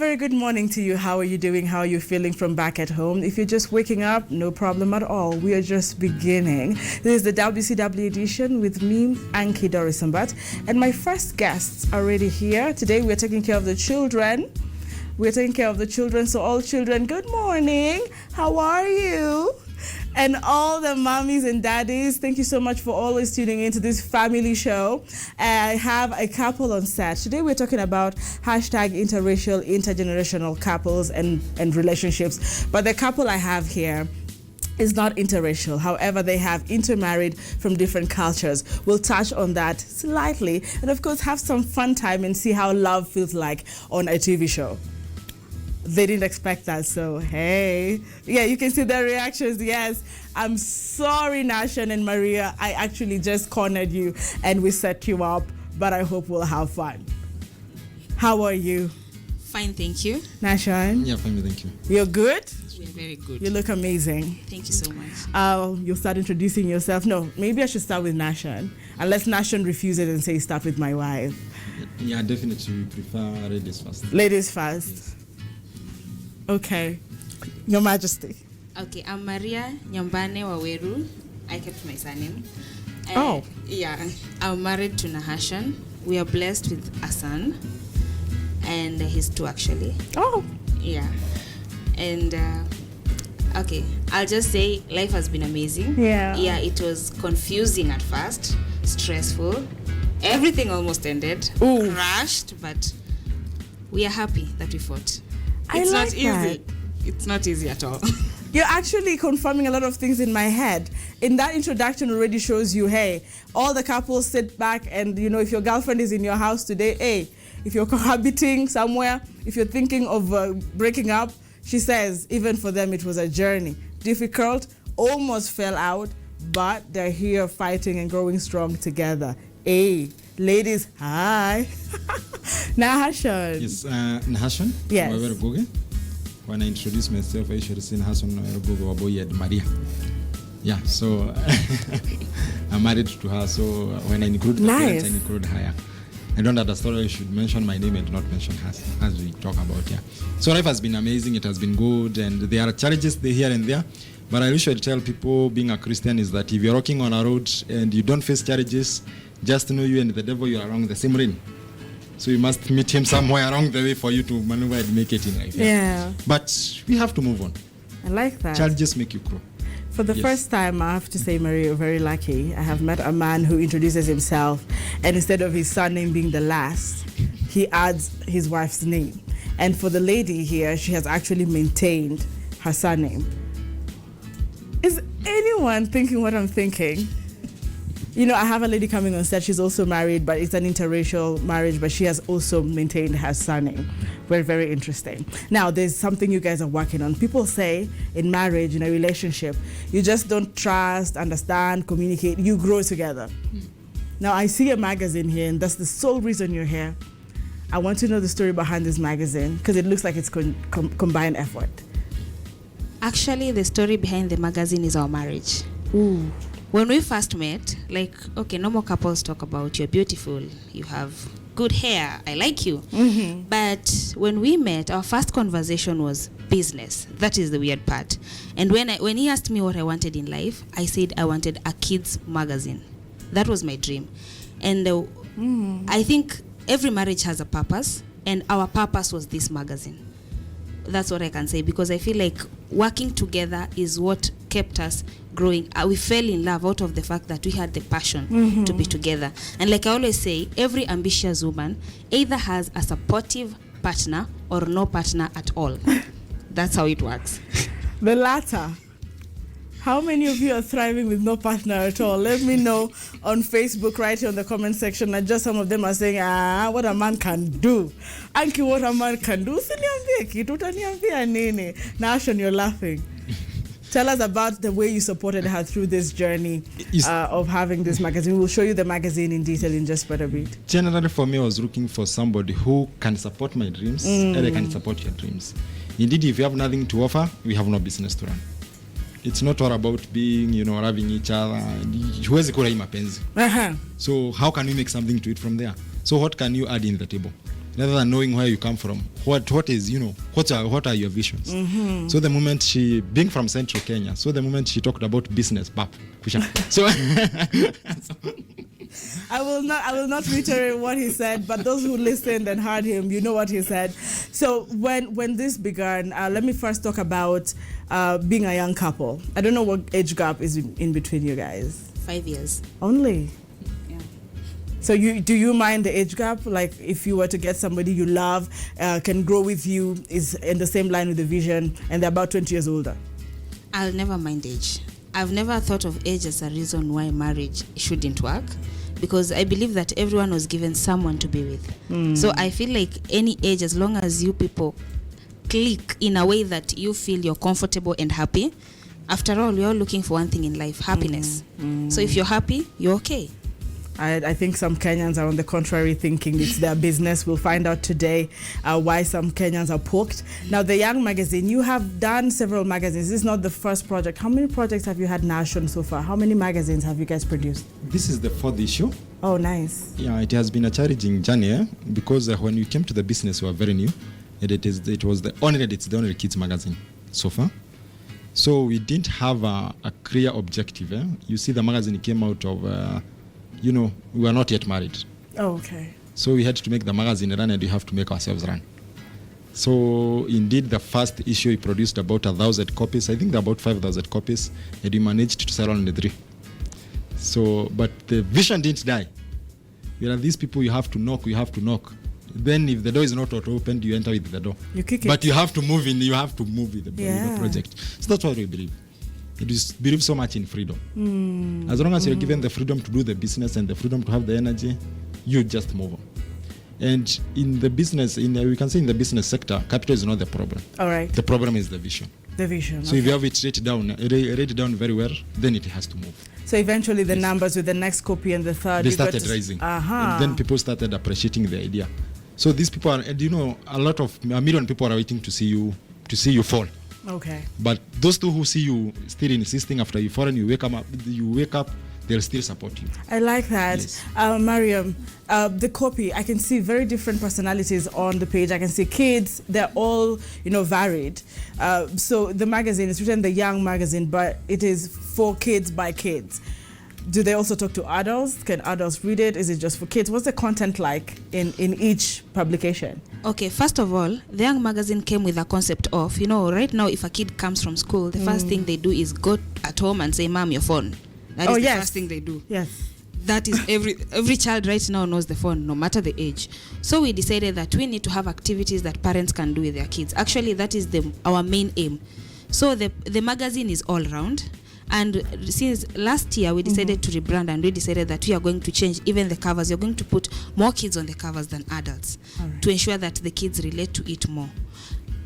very good morning to you. How are you doing? How are you feeling from back at home? If you're just waking up, no problem at all. We are just beginning. This is the WCW edition with me, Ankey, Dorice, and my first guests are already here. Today we're taking care of the children. So all children, good morning. How are you? And all the mommies and daddies, thank you so much for always tuning into this family show. I have a couple on set. Today we're talking about hashtag interracial, intergenerational couples and relationships. But the couple I have here is not interracial. However, they have intermarried from different cultures. We'll touch on that slightly. And of course, have some fun time and see how love feels like on a TV show. They didn't expect that, so hey. Yeah, you can see their reactions. Yes, I'm sorry, Nashan and Maria. I actually just cornered you and we set you up, but I hope we'll have fun. How are you? Fine, thank you. Nashan? Yeah, fine, thank you. You're good? We're very good. You look amazing. Thank you so much. You'll start introducing yourself. No, maybe I should start with Nashan, unless Nashan refuses and says start with my wife. Yeah, definitely we prefer ladies first. Ladies first. Yes. Okay. Your Majesty. Okay, I'm Maria Nyambane Waweru. I kept my surname. Oh. Yeah, I'm married to Nahashan. We are blessed with a son. And he's two, actually. Oh. Yeah. And, okay, I'll just say life has been amazing. Yeah. Yeah, it was confusing at first, stressful. Everything almost ended. Ooh. Crashed, but we are happy that we fought. I It's like not easy. that. It's not easy at all. You're actually confirming a lot of things in my head. In that introduction already shows you, hey, all the couples sit back and, you know, if your girlfriend is in your house today, hey, if you're cohabiting somewhere, if you're thinking of breaking up, she says, even for them, it was a journey. Difficult, almost fell out, but they're here fighting and growing strong together. Hey, ladies, hi. Nahashan. Yes, Nahashan. Yes. When I introduce myself, I should say Nahashan Waboyed Maria. Yeah, so I'm married to her, so when I include the parents, I include her. Yeah. I don't understand why I should mention my name and not mention hers, as we talk about here. So life has been amazing, it has been good, and there are challenges here and there. But I usually tell people, being a Christian, is that if you're walking on a road and you don't face challenges, just know you and the devil, you are along the same lane. So you must meet him somewhere along the way for you to maneuver and make it in life. Yeah. But we have to move on. I like that. Challenges make you grow. For the first time, I have to say, Maria, you're very lucky. I have met a man who introduces himself, and instead of his surname being the last, he adds his wife's name. And for the lady here, she has actually maintained her surname. Is anyone thinking what I'm thinking? You know, I have a lady coming on set. She's also married, but it's an interracial marriage, but she has also maintained her surname. Very, very interesting. Now, there's something you guys are working on. People say in marriage, in a relationship, you just don't trust, understand, communicate. You grow together. Now, I see a magazine here, and that's the sole reason you're here. I want to know the story behind this magazine, because it looks like it's combined effort. Actually, the story behind the magazine is our marriage. Ooh. When we first met, like, okay, normal couples talk about you're beautiful, you have good hair, I like you. Mm-hmm. But when we met, our first conversation was business. That is the weird part. And when he asked me what I wanted in life, I said I wanted a kids magazine. That was my dream. And I think every marriage has a purpose, and our purpose was this magazine. That's what I can say, because I feel like working together is what kept us growing. We fell in love out of the fact that we had the passion to be together. And like I always say, every ambitious woman either has a supportive partner or no partner at all. That's how it works. The latter. How many of you are thriving with no partner at all? Let me know on Facebook, right here in the comment section. And just some of them are saying, what a man can do. Ankey, what a man can do. Nashan, you're laughing. Tell us about the way you supported her through this journey of having this magazine. We'll show you the magazine in detail in just a bit. Generally, for me, I was looking for somebody who can support my dreams and I can support your dreams. Indeed, if you have nothing to offer, we have no business to run. It's not all about being, loving each other. So how can we make something to it from there? So what can you add in the table? rather than knowing where you come from. What is, you know, what are your visions? So the moment being from Central Kenya, so the moment she talked about business, so I will not reiterate what he said, but those who listened and heard him, you know what he said. So when this began, let me first talk about being a young couple. I don't know what age gap is in between you guys. 5 years. Only? Yeah. So do you mind the age gap? Like if you were to get somebody you love, can grow with you, is in the same line with the vision, and they're about 20 years older? I'll never mind age. I've never thought of age as a reason why marriage shouldn't work, because I believe that everyone was given someone to be with. So I feel like any age, as long as you people click in a way that you feel you're comfortable and happy. After all, we're all looking for one thing in life, happiness. So if you're happy, you're okay. I think some Kenyans are on the contrary, thinking it's their business. We'll find out today why some Kenyans are poked. Now, the Young magazine, you have done several magazines. This is not the first project. How many projects have you had national so far? How many magazines have you guys produced? This is the 4th issue. Oh, nice. Yeah, it has been a challenging journey because when we came to the business, we were very new. And it's the only kids magazine so far. So we didn't have a clear objective. You see, the magazine came out of, we were not yet married. Oh, okay. So we had to make the magazine run, and we have to make ourselves run. So indeed, the first issue we produced about 1,000 copies. I think there are about 5,000 copies, and we managed to sell only 3. So, but the vision didn't die. There are these people you have to knock. Then if the door is not opened, you enter with the door. You kick it. But you have to move with the project. So that's what we believe. We believe so much in freedom. As long as you're given the freedom to do the business and the freedom to have the energy, you just move on. And in the business, we can say in the business sector, capital is not the problem. All right. The problem is the vision. The vision. So if you have it written down very well, then it has to move. So eventually the numbers with the next copy and the third, they started rising. And then people started appreciating the idea. So these people are, and a million people are waiting to see you fall. Okay. But those two who see you still insisting after you fall and you wake up, they'll still support you. I like that. Yes. Mariam, the copy, I can see very different personalities on the page. I can see kids, they're all, varied. So the magazine is written the Young magazine, but it is for kids by kids. Do they also talk to adults? Can adults read it? Is it just for kids? What's the content like in each publication? Okay, first of all, the Young magazine came with a concept of, right now if a kid comes from school, the first thing they do is go at home and say, "Mom, your phone." That is the first thing they do. Yes. That is every child right now knows the phone, no matter the age. So we decided that we need to have activities that parents can do with their kids. Actually, that is our main aim. So the magazine is all round. And since last year, we decided to rebrand, and we decided that we are going to change even the covers. You're going to put more kids on the covers than adults to ensure that the kids relate to it more.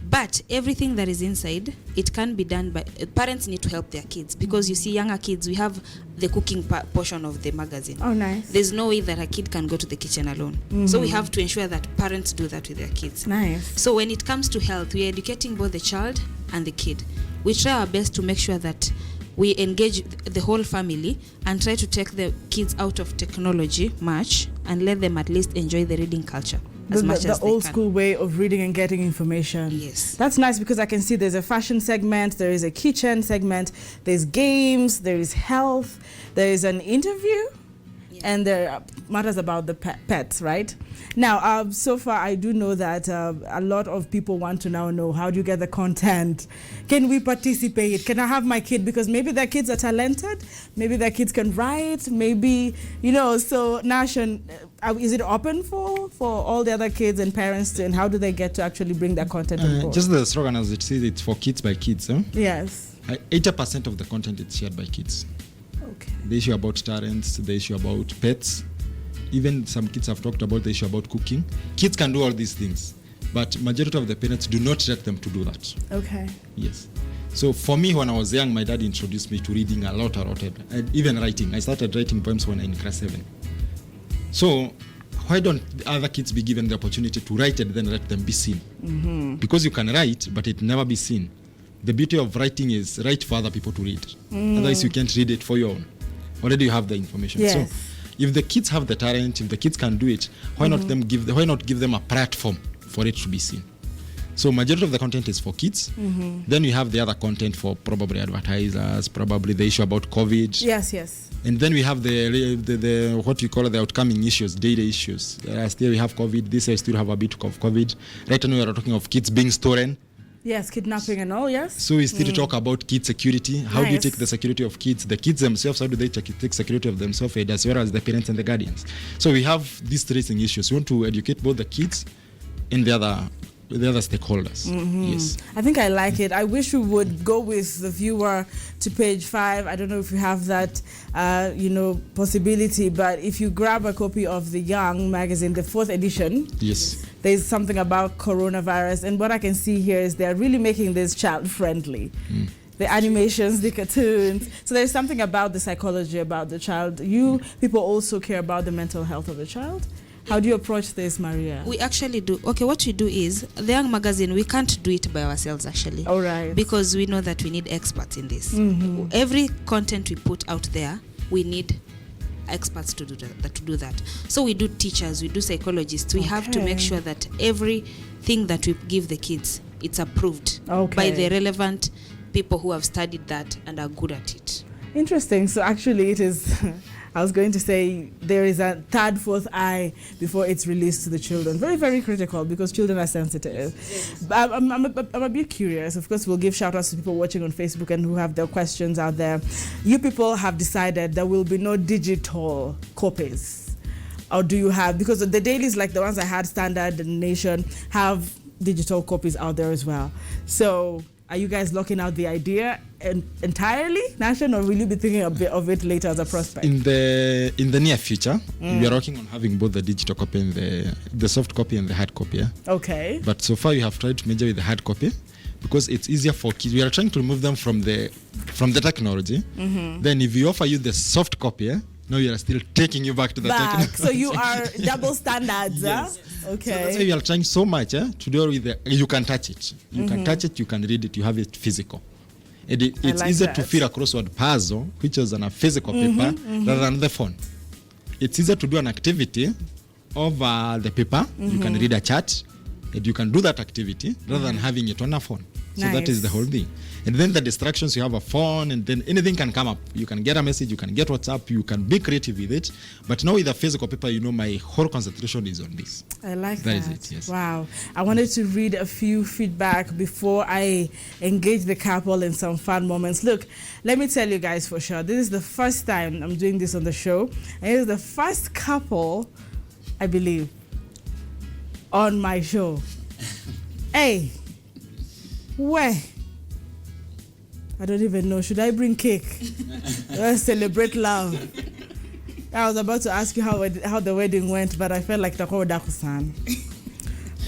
But everything that is inside, it can be done by parents need to help their kids, because you see younger kids, we have the cooking portion of the magazine. Oh, nice. There's no way that a kid can go to the kitchen alone. So we have to ensure that parents do that with their kids. Nice. So when it comes to health, we are educating both the child and the kid. We try our best to make sure that we engage the whole family and try to take the kids out of technology much and let them at least enjoy the reading culture as much as they can. The old school way of reading and getting information. Yes. That's nice, because I can see there's a fashion segment, there is a kitchen segment, there's games, there is health, there is an interview, and there are matters about the pets, right? Now, so far, I do know that a lot of people want to now know, how do you get the content? Can we participate? Can I have my kid? Because maybe their kids are talented. Maybe their kids can write. Maybe, so Nashan, is it open for all the other kids and parents and how do they get to actually bring their content on board? Just the slogan as it says, it's for kids by kids. Huh? Yes. 80% of the content is shared by kids. Okay. The issue about talents, the issue about pets. Even some kids have talked about the issue about cooking. Kids can do all these things, but majority of the parents do not let them to do that. Okay. Yes. So for me, when I was young, my dad introduced me to reading a lot, and even writing. I started writing poems when I was in class 7. So why don't other kids be given the opportunity to write and then let them be seen? Because you can write, but it never be seen. The beauty of writing is write for other people to read. Otherwise, you can't read it for your own. Already you have the information. Yes. So If the kids have the talent, if the kids can do it, why not give them a platform for it to be seen? So majority of the content is for kids. Then we have the other content for probably advertisers, probably the issue about COVID. Yes. And then we have the what we call the outcoming issues, daily issues. Last year we have COVID. This year we still have a bit of COVID. Right now we are talking of kids being stolen. Yes, kidnapping and all, yes. So we still talk about kid security. How do you take the security of kids? The kids themselves, how do they take security of themselves, as well as the parents and the guardians? So we have these tracing issues. We want to educate both the kids and the other stakeholders. Yes, I think I like it. I wish we would go with the viewer to page 5. I don't know if you have that possibility, but if you grab a copy of the Young magazine, the 4th edition, yes, there's something about coronavirus, and what I can see here is they're really making this child friendly. The animations, the cartoons. So there's something about the psychology about the child. You people also care about the mental health of the child. How do you approach this, Maria? We actually do. Okay, what we do is, the Young magazine, we can't do it by ourselves, actually. All right. Because we know that we need experts in this. Every content we put out there, we need experts to do that. So we do teachers, we do psychologists. We have to make sure that everything that we give the kids, it's approved by the relevant people who have studied that and are good at it. Interesting. So actually it is... I was going to say there is a 3rd, 4th eye before it's released to the children. Very, very critical because children are sensitive. But I'm a bit curious. Of course, we'll give shout outs to people watching on Facebook and who have their questions out there. You people have decided there will be no digital copies. Or do you have, because the dailies like the ones I had, Standard and Nation, have digital copies out there as well. So are you guys locking out the idea entirely, Nation, or will you be thinking a bit of it later as a prospect? In the near future, we are working on having both the digital copy and the soft copy and the hard copy. Yeah? Okay. But so far, we have tried to measure with the hard copy because it's easier for kids. We are trying to remove them from the technology. Then, if we offer you the soft copy, no, you are still taking you back to the technology. So you are double standards. Yes. Okay. So that's why we are trying so much to deal with you can touch it. You can touch it, you can read it, you have it physical. And it's like easier to fill a crossword puzzle, which is on a physical paper, rather than the phone. It's easier to do an activity over the paper. You can read a chart, and you can do that activity rather than having it on a phone. So that is the whole thing. And then the distractions, you have a phone, and then anything can come up. You can get a message, you can get WhatsApp, you can be creative with it. But now with the physical paper, my whole concentration is on this. I like that. That is it, yes. Wow. I wanted to read a few feedback before I engage the couple in some fun moments. Look, let me tell you guys for sure, this is the first time I'm doing this on the show. And it is the first couple, I believe, on my show. Hey, where? I don't even know. Should I bring cake? Let's celebrate love. I was about to ask you how the wedding went, but I felt like Daku-san.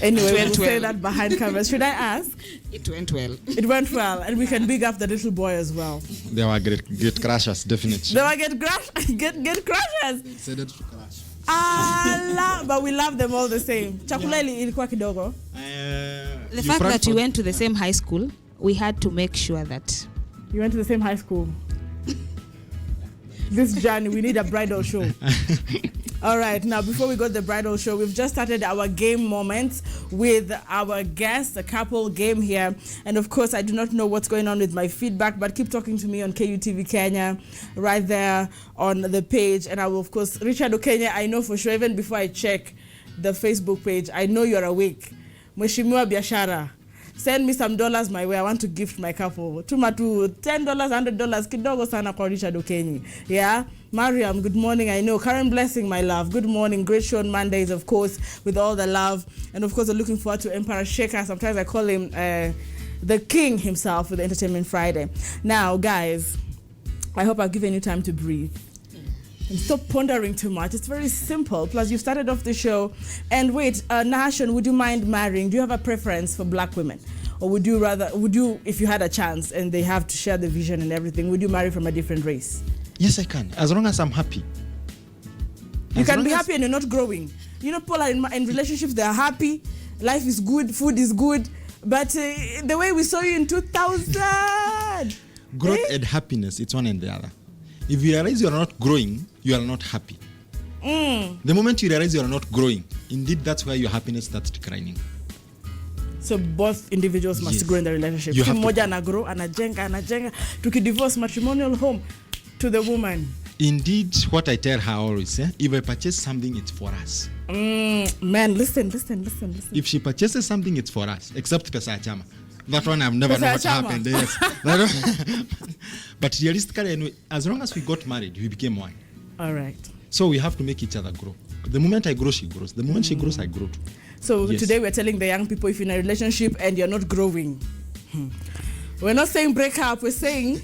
Anyway, we'll say that behind camera. Should I ask? It went well. It went well, and we can big up the little boy as well. They were great crashers, definitely. They were get crashers. Said it to crash. But we love them all the same. Chakula ilikuwa kidogo. The fact that we went to the same high school, we had to make sure that... You went to the same high school. This journey, we need a bridal show. All right, now before we go to the bridal show, we've just started our game moments with our guests, a couple game here. And of course, I do not know what's going on with my feedback, but keep talking to me on KUTV Kenya, right there on the page. And I will, of course, Richard Okenya, I know for sure, even before I check the Facebook page, I know you're awake. Mheshimiwa Biashara, send me some dollars my way. I want to gift my couple. Tuma tu $10, $100, kidogo sana kwa Richard Okenyi. Yeah? Mariam, good morning. I know. Karen Blessing, my love. Good morning. Great show on Mondays, of course, with all the love. And of course, I'm looking forward to Emperor Shaker. Sometimes I call him the king himself with Entertainment Friday. Now, guys, I hope I've given you time to breathe. And stop pondering too much. It's very simple. Plus, you've started off the show. And wait, Nahashon, would you mind marrying? Do you have a preference for black women? Or would you, if you had a chance and they have to share the vision and everything, would you marry from a different race? Yes, I can. As long as I'm happy. You can be happy and you're not growing. You know, people are in relationships, they're happy, life is good, food is good. But the way we saw you in 2000. Growth and happiness, it's one and the other. If you realize you are not growing, you are not happy. The moment you realize you are not growing, indeed that's where your happiness starts declining. So both individuals must grow in the relationship. You have to Mmoja anagrow, anajenga. Tukidivorce matrimonial home to the woman. Indeed, what I tell her always, if I purchase something, it's for us. Man, listen. If she purchases something, it's for us. Except pesa chama. That one I've never known what happened. Yes. But realistically, anyway, as long as we got married, we became one. All right. So we have to make each other grow. The moment I grow, she grows. The moment she grows, I grow too. So today we're telling the young people, if you're in a relationship and you're not growing, we're not saying break up, we're saying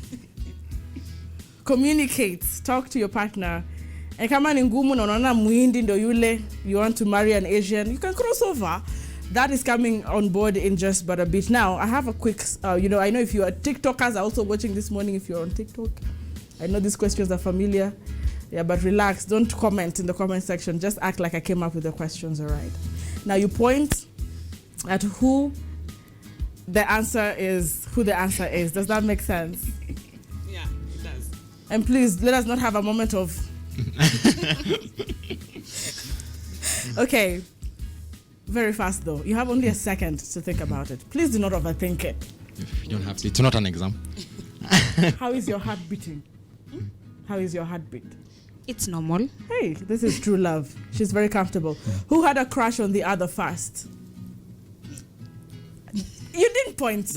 communicate, talk to your partner. And kama ni ngumu na unaona muhindi ndo yule, you want to marry an Asian, you can cross over. That is coming on board in just but a bit. Now, I have a quick, I know if you are TikTokers are also watching this morning, if you're on TikTok. I know these questions are familiar. Yeah, but relax. Don't comment in the comment section. Just act like I came up with the questions, all right? Now, you point at who the answer is. Does that make sense? Yeah, it does. And please, let us not have a moment of... Okay. Very fast, though. You have only a second to think about it. Please do not overthink it. You don't have to. It's not an exam. How is your heart beating? How is your heartbeat? It's normal. Hey, this is true love. She's very comfortable. Who had a crush on the other first? You didn't point.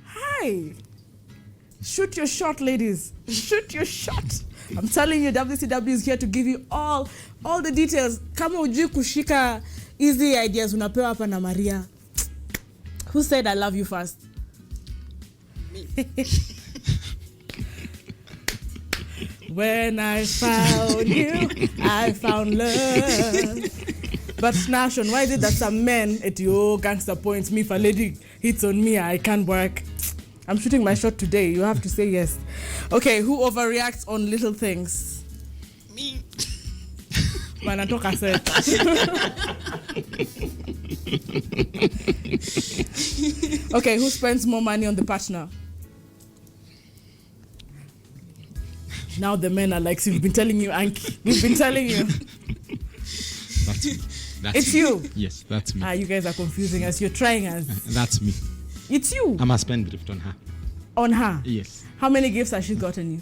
Hi. Shoot your shot, ladies. Shoot your shot. I'm telling you, WCW is here to give you all the details. Kama ujui kushika easy ideas unapewa hapa na Maria. Who said I love you first? Me. When I found you, I found love. But Nation, why is it that some men at your gangster points, me if a lady hits on me, I can't work? I'm shooting my shot today. You have to say yes. Okay, who overreacts on little things? Me. Manatoka said. Okay, who spends more money on the partner? Now the men are like, we've been telling you, Ankey. We've been telling you. That's me. It's you. Yes, that's me. You guys are confusing us. You're trying us. That's me. It's you. I'm a spendthrift on her. On her? Yes. How many gifts has she gotten you?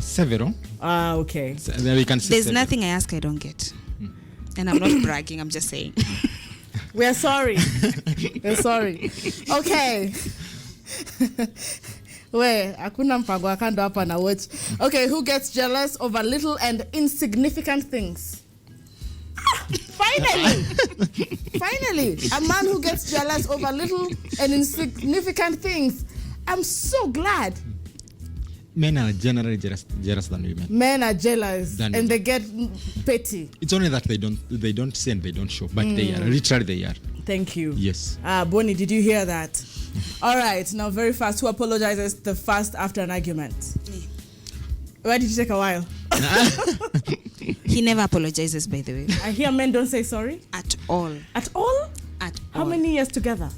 Several. Okay. So there we can see There's several. nothing I ask I don't get. And I'm not bragging, I'm just saying. We're sorry. We're sorry. Okay. Wait, hakuna mpango wa kando hapa na watch. Okay, who gets jealous over little and insignificant things? Finally! Finally! A man who gets jealous over little and insignificant things. I'm so glad. Men are generally jealous than women. Men are jealous and they get petty. It's only that they don't say and they don't show, but they are. Literally they are. Thank you. Yes. Bonnie, did you hear that? All right, now very fast. Who apologizes the first after an argument? Me. Why did you take a while? He never apologizes, by the way. I hear men don't say sorry. At all. At all? At How all. many years together?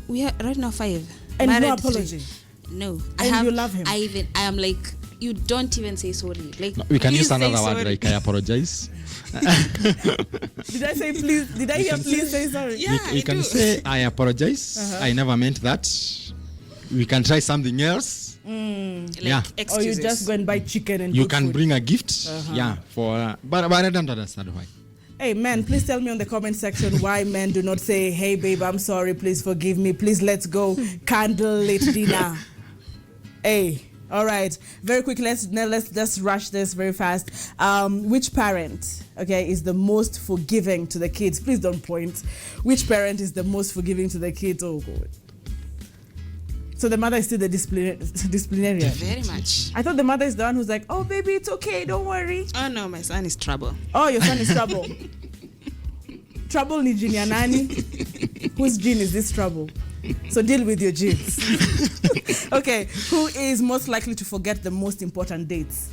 We are right now 5. And Married no apology? 3. No. And you love him? I am like, you don't even say sorry. Like, No, we can please use say another sorry. word like I apologize. Did I say please? Did I hear please say sorry? Yeah, we I can do. say I apologize. I never meant that. We can try something else. Like, Yeah. Or you excuses. just go and buy chicken and You cook can food? bring a gift. Yeah, but I don't understand why. Hey, men, please tell me on the comment section why men do not say, hey, babe, I'm sorry, please forgive me, please let's go candlelit dinner. Hey, all right. Very quick, let's just rush this very fast. Which parent, okay, is the most forgiving to the kids? Please don't point. Which parent is the most forgiving to the kids? Oh, God. So the mother is still the disciplinarian? Very much. I thought the mother is the one who's like, oh, baby, it's okay, don't worry. Oh, no, my son is trouble. Oh, your son is trouble. Trouble ni gene ya nani? Whose gene is this trouble? So deal with your genes. Okay, who is most likely to forget the most important dates?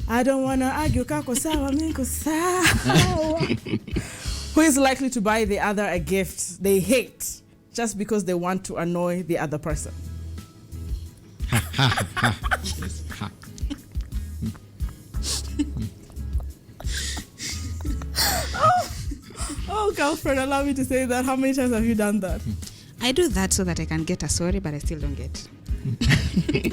I don't want to argue. Kako sawa, miko sawa. Who is likely to buy the other a gift they hate just because they want to annoy the other person? Yes. Ha. Oh, girlfriend, allow me to say that. How many times have you done that? I do that so that I can get a sorry, but I still don't get.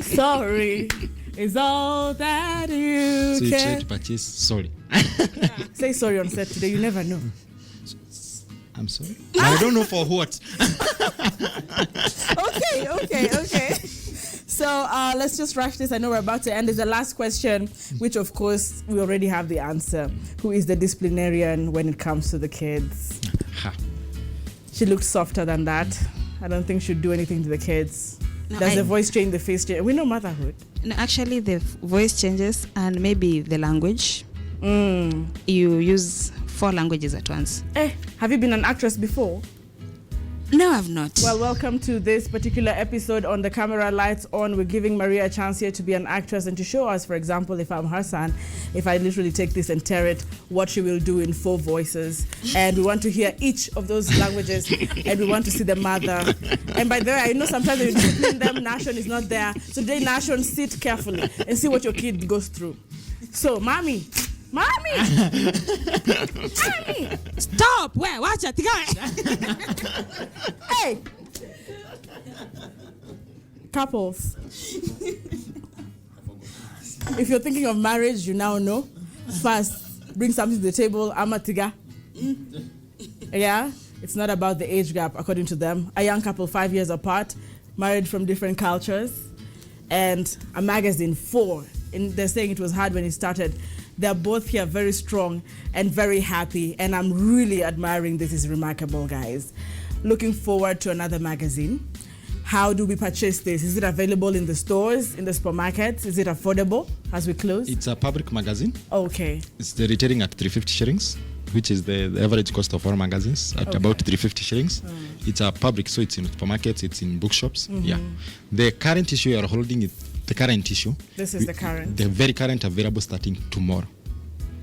Sorry is all that you So you try can. to purchase sorry. Say sorry on set today. You never know. I'm sorry. I don't know for what. Okay. So let's just rush this. I know we're about to end. There's the last question, which of course we already have the answer. Who is the disciplinarian when it comes to the kids? Ha. She looked softer than that. I don't think she'd do anything to the kids. No, Does the voice change, the face change? We know motherhood. No, actually, the voice changes and maybe the language. Mm. You use 4 languages at once. Have you been an actress before? No, I've not. Well, welcome to this particular episode on The Camera Lights On. We're giving Maria a chance here to be an actress and to show us, for example, if I'm her son, if I literally take this and tear it, what she will do in 4 voices. And we want to hear each of those languages and we want to see the mother. And by the way, I know sometimes when you discipline them, Nashon is not there. So today, Nashon, sit carefully and see what your kid goes through. So, Mommy! Stop! Where? Watch it. Hey! Couples. If you're thinking of marriage, you now know. First, bring something to the table. Amatiga. Yeah? It's not about the age gap, according to them. A young couple 5 years apart, married from different cultures, and a magazine 4. And they're saying it was hard when it started. They're both here very strong and very happy, and I'm really admiring this. Is remarkable, guys. Looking forward to another magazine. How do we purchase this? Is it available in the stores, in the supermarkets? Is it affordable as we close? It's a public magazine. Okay. It's retailing at 350 shillings, which is the average cost of all magazines at about 350 shillings. It's a public, so it's in supermarkets, it's in bookshops. Yeah. The current issue you are holding is the current issue. This is the current. The very current available starting tomorrow.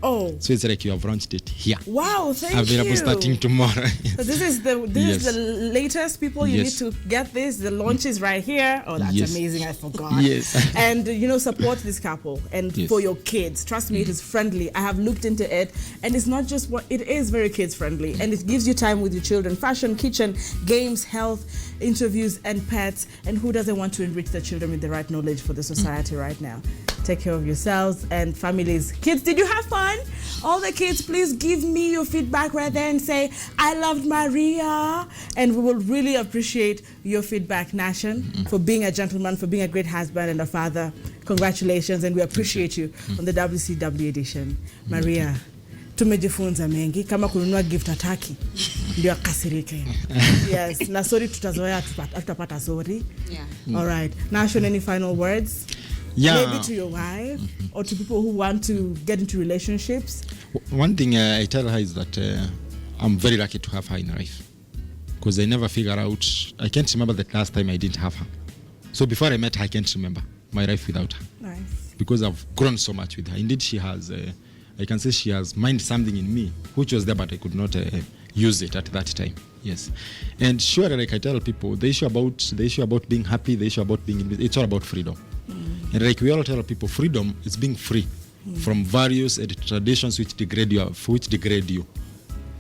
Oh. So it's like you have launched it here. Wow, thank you. Available starting tomorrow. So this is the latest, people. You need to get this. The launch is right here. Oh, that's amazing. I forgot. Yes. And support this couple and for your kids. Trust me, it is friendly. I have looked into it, and it's not just it is very kids friendly, and it gives you time with your children. Fashion, kitchen, games, health, interviews, and pets. And who doesn't want to enrich their children with the right knowledge for the society right now? Take care of yourselves and families. Kids, did you have fun? All the kids, please give me your feedback right there and say, I loved Maria. And we will really appreciate your feedback, Nation, for being a gentleman, for being a great husband and a father. Congratulations, and we appreciate you on the WCW edition. Maria, tumejifunza mengi. Kama kununua gift ataki, ndio akasirike. Yes, na sorry tutazoea, tutapata sorry. Yeah. All right. Nation, any final words? Yeah. Maybe to your wife or to people who want to get into relationships. One thing I tell her is that I'm very lucky to have her in life, because I never figure out, I can't remember the last time I didn't have her. So before I met her, I can't remember my life without her. Nice. Because I've grown so much with her. Indeed, she has, I can say she has mined something in me, which was there, but I could not use it at that time. Yes. And sure, like I tell people, the issue about being happy, the issue about being, it's all about freedom. And like we all tell people, freedom is being free from values and traditions which degrade you.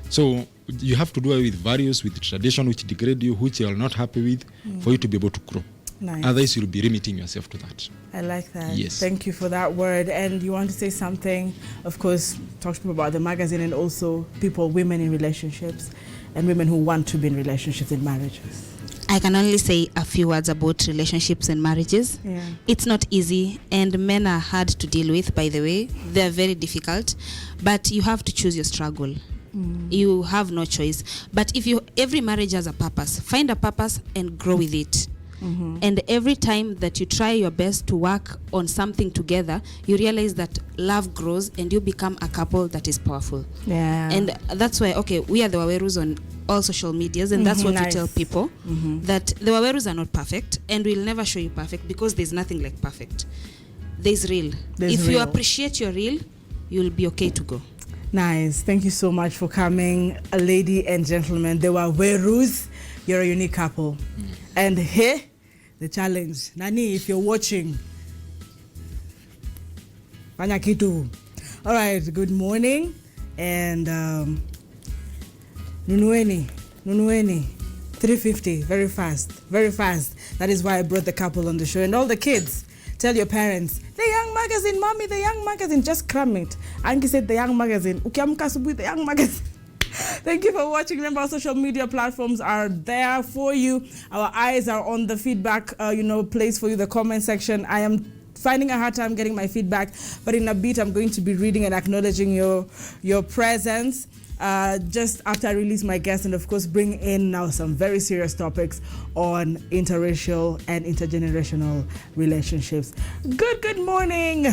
So you have to do away with values, with tradition which degrade you, which you are not happy with, for you to be able to grow. Nice. Otherwise, you'll be limiting yourself to that. I like that. Yes. Thank you for that word. And you want to say something, of course, talk to people about the magazine and also women in relationships and women who want to be in relationships and marriages. I can only say a few words about relationships and marriages. Yeah. It's not easy, and men are hard to deal with, by the way. They're very difficult, but you have to choose your struggle. You have no choice. But every marriage has a purpose. Find a purpose and grow with it. And every time that you try your best to work on something together, you realize that love grows and you become a couple that is powerful. Yeah. And that's why, we are the Wawerus on all social medias, and that's what we tell people, that the Wawerus are not perfect, and we'll never show you perfect, because there's nothing like perfect. There's real. If you appreciate your real, you'll be okay to go. Nice. Thank you so much for coming, lady and gentlemen. They were Werus. You're a unique couple. And here, the challenge. Nani, if you're watching, fanya kitu. All right, good morning. And Nunueni, 350, very fast. That is why I brought the couple on the show. And all the kids, tell your parents, the Young Magazine, mommy, the Young Magazine, just cram it. Ankey said the Young Magazine. Ukiamka asubuhi, the Young Magazine. Thank you for watching. Remember, our social media platforms are there for you. Our eyes are on the feedback, place for you, the comment section. I am finding a hard time getting my feedback, but in a bit, I'm going to be reading and acknowledging your presence. Just after I release my guest, and of course bring in now some very serious topics on interracial and intergenerational relationships. Good morning.